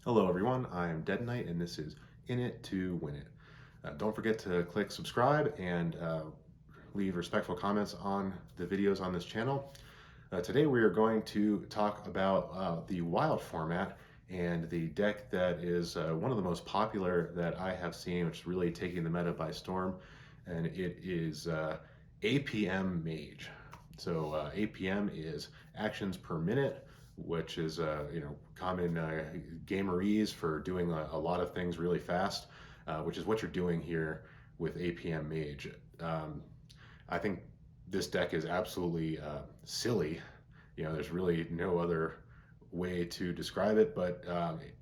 Hello everyone, I'm Dead Knight and this is In It to Win It. Don't forget to click subscribe and leave respectful comments on the videos on this channel. Today we are going to talk about the wild format and the deck that is one of the most popular that I have seen, which is really taking the meta by storm, and it is APM Mage. So APM is actions per minute, which is common gamerese for doing a lot of things really fast, which is what you're doing here with APM Mage. I think this deck is absolutely silly. There's really no other way to describe it, but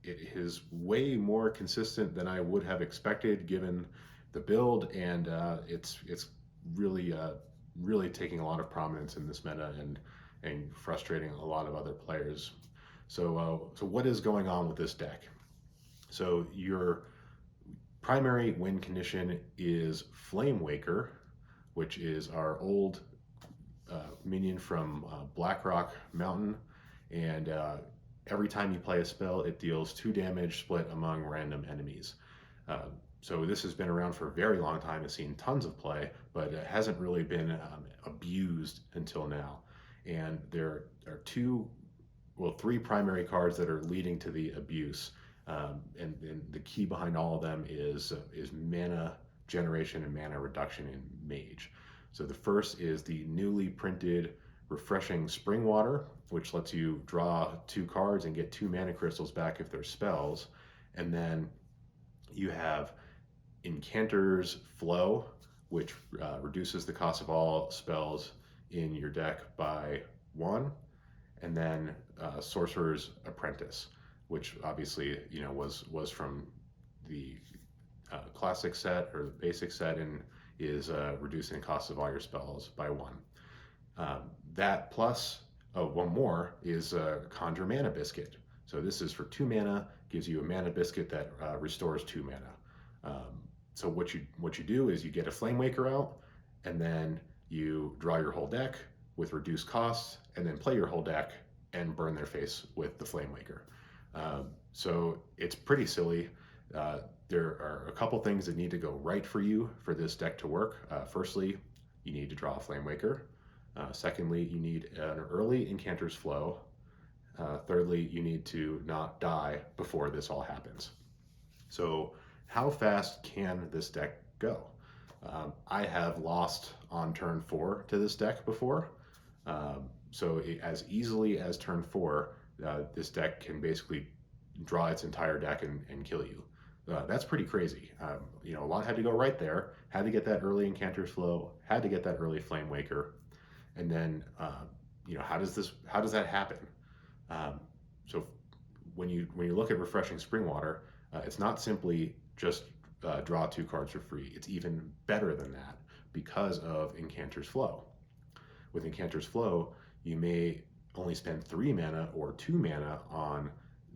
it is way more consistent than I would have expected given the build, and it's really taking a lot of prominence in this meta and frustrating a lot of other players. So what is going on with this deck? So your primary win condition is Flamewaker, which is our old minion from Blackrock Mountain, and every time you play a spell, it deals 2 damage split among random enemies. So this has been around for a very long time. It's seen tons of play, but it hasn't really been abused until now. And there are 3 primary cards that are leading to the abuse. And the key behind all of them is mana generation and mana reduction in Mage. So the first is the newly printed Refreshing Spring Water, which lets you draw 2 cards and get 2 mana crystals back if they're spells. And then you have Incanter's Flow, which reduces the cost of all spells in your deck by 1. And then Sorcerer's Apprentice, which obviously was from the classic set or the basic set and is reducing the cost of all your spells by 1. That plus one more is Conjure Mana Biscuit. So this is for 2 mana, gives you a mana biscuit that restores 2 mana. So what you do is you get a Flamewaker out, and then you draw your whole deck with reduced costs, and then play your whole deck and burn their face with the Flamewaker. So it's pretty silly. There are a couple things that need to go right for you for this deck to work. Firstly, you need to draw a Flamewaker. Secondly, you need an early Incanter's Flow. Thirdly, you need to not die before this all happens. So how fast can this deck go? I have lost on turn 4 to this deck before. So as easily as turn 4, this deck can basically draw its entire deck and kill you. That's pretty crazy. A lot had to go right there. Had to get that early Incanter's Flow. Had to get that early Flamewaker. And then, how does that happen? So when you look at Refreshing Spring Water, it's not simply just draw 2 cards for free. It's even better than that because of Incanter's Flow. With Incanter's Flow, you may only spend 3 mana or 2 mana on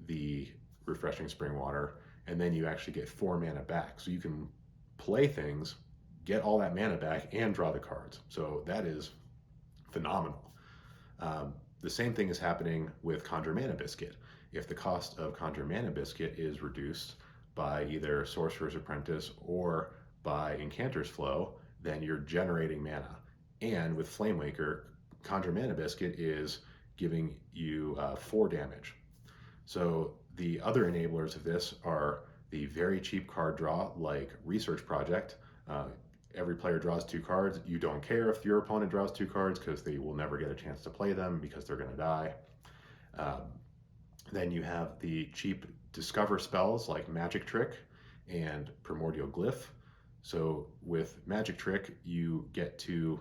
the Refreshing Spring Water, and then you actually get 4 mana back. So you can play things, get all that mana back, and draw the cards. So that is phenomenal. The same thing is happening with Conjure Mana Biscuit. If the cost of Conjure Mana Biscuit is reduced by either Sorcerer's Apprentice or by Incanter's Flow, then you're generating mana. And with Flamewaker, Conjure Mana Biscuit is giving you 4 damage. So the other enablers of this are the very cheap card draw, like Research Project. Every player draws 2 cards. You don't care if your opponent draws 2 cards because they will never get a chance to play them because they're going to die. Then you have the cheap Discover spells like Magic Trick and Primordial Glyph. So with Magic Trick, you get to,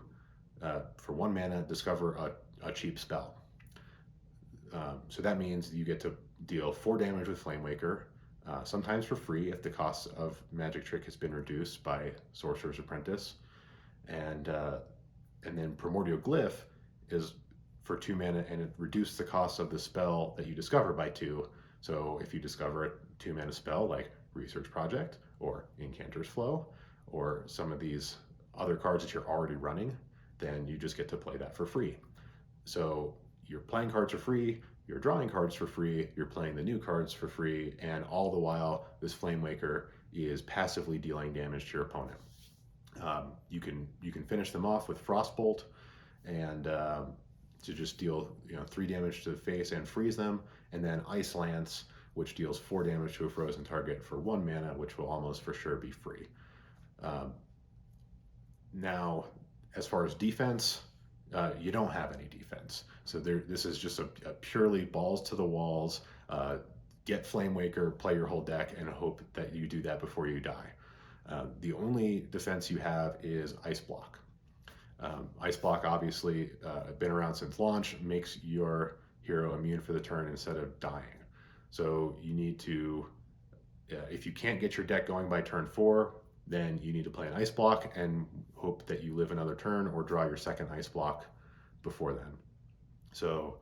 for 1 mana, discover a cheap spell. So that means you get to deal 4 damage with Flamewaker, sometimes for free if the cost of Magic Trick has been reduced by Sorcerer's Apprentice. And then Primordial Glyph is for 2 mana, and it reduces the cost of the spell that you discover by 2. So if you discover a 2 mana spell like Research Project or Incanter's Flow or some of these other cards that you're already running, then you just get to play that for free. So your playing cards are free, you're drawing cards for free, you're playing the new cards for free, and all the while, this Flamewaker is passively dealing damage to your opponent. You can finish them off with Frostbolt, and to just deal 3 damage to the face and freeze them, and then Ice Lance, which deals 4 damage to a frozen target for 1 mana, which will almost for sure be free. Now, as far as defense, you don't have any defense. So this is just a purely balls to the walls, get Flamewaker, play your whole deck, and hope that you do that before you die. The only defense you have is Ice Block. Ice Block, obviously, been around since launch, makes your hero immune for the turn instead of dying. So you need to, if you can't get your deck going by turn 4, then you need to play an Ice Block and hope that you live another turn or draw your second Ice Block before then. So,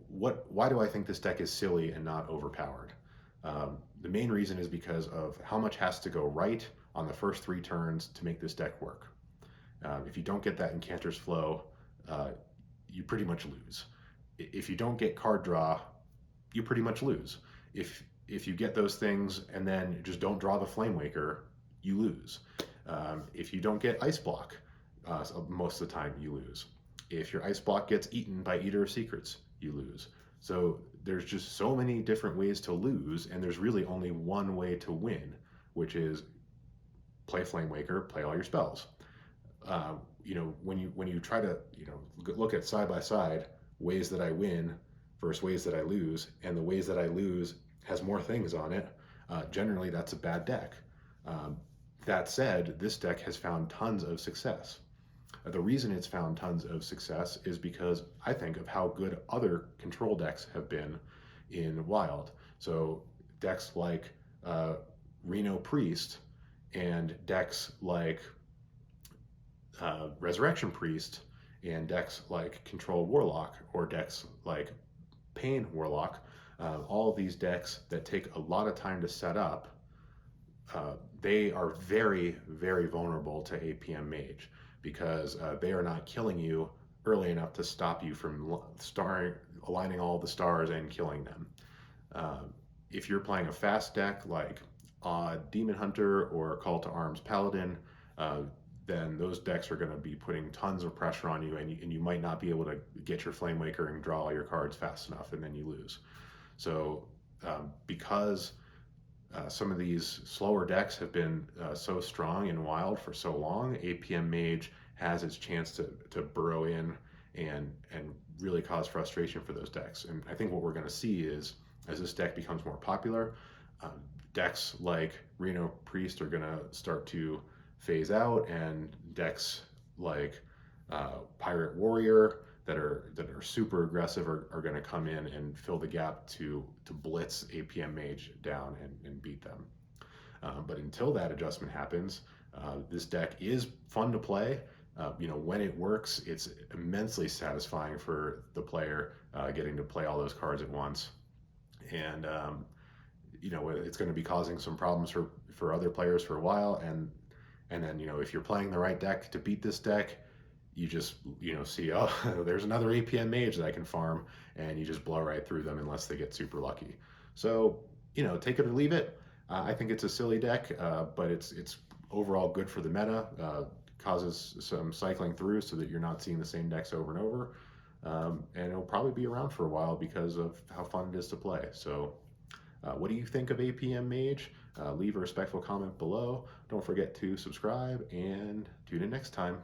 why do I think this deck is silly and not overpowered? The main reason is because of how much has to go right on the first 3 turns to make this deck work. If you don't get that Incanter's Flow, you pretty much lose. If you don't get card draw, you pretty much lose. If you get those things and then just don't draw the Flamewaker, you lose. If you don't get Ice Block, most of the time you lose. If your Ice Block gets eaten by Eater of Secrets, you lose. So there's just so many different ways to lose, and there's really only one way to win, which is play Flamewaker, play all your spells. When you try to look at side by side ways that I win versus ways that I lose, and the ways that I lose has more things on it, generally that's a bad deck. That said, this deck has found tons of success. The reason it's found tons of success is because I think of how good other control decks have been in Wild. So decks like Reno Priest and decks like Resurrection Priest and decks like Control Warlock or decks like Pain Warlock, all of these decks that take a lot of time to set up, they are very, very vulnerable to APM Mage because they are not killing you early enough to stop you from aligning all the stars and killing them. If you're playing a fast deck like Demon Hunter or Call to Arms Paladin, then those decks are going to be putting tons of pressure on you, and you might not be able to get your Flamewaker and draw all your cards fast enough, and then you lose. So because some of these slower decks have been so strong in Wild for so long, APM Mage has its chance to burrow in and really cause frustration for those decks. And I think what we're going to see is, as this deck becomes more popular, decks like Reno Priest are going to start to phase out, and decks like Pirate Warrior that are super aggressive are going to come in and fill the gap to blitz APM Mage down and beat them. But until that adjustment happens, this deck is fun to play. When it works, it's immensely satisfying for the player getting to play all those cards at once. And it's going to be causing some problems for other players for a while, and then if you're playing the right deck to beat this deck, you just see, oh, there's another APM Mage that I can farm, and you just blow right through them unless they get super lucky. So take it or leave it. I think it's a silly deck, but it's overall good for the meta. Causes some cycling through so that you're not seeing the same decks over and over, and it'll probably be around for a while because of how fun it is to play. So what do you think of APM Mage? Leave a respectful comment below. Don't forget to subscribe, and tune in next time.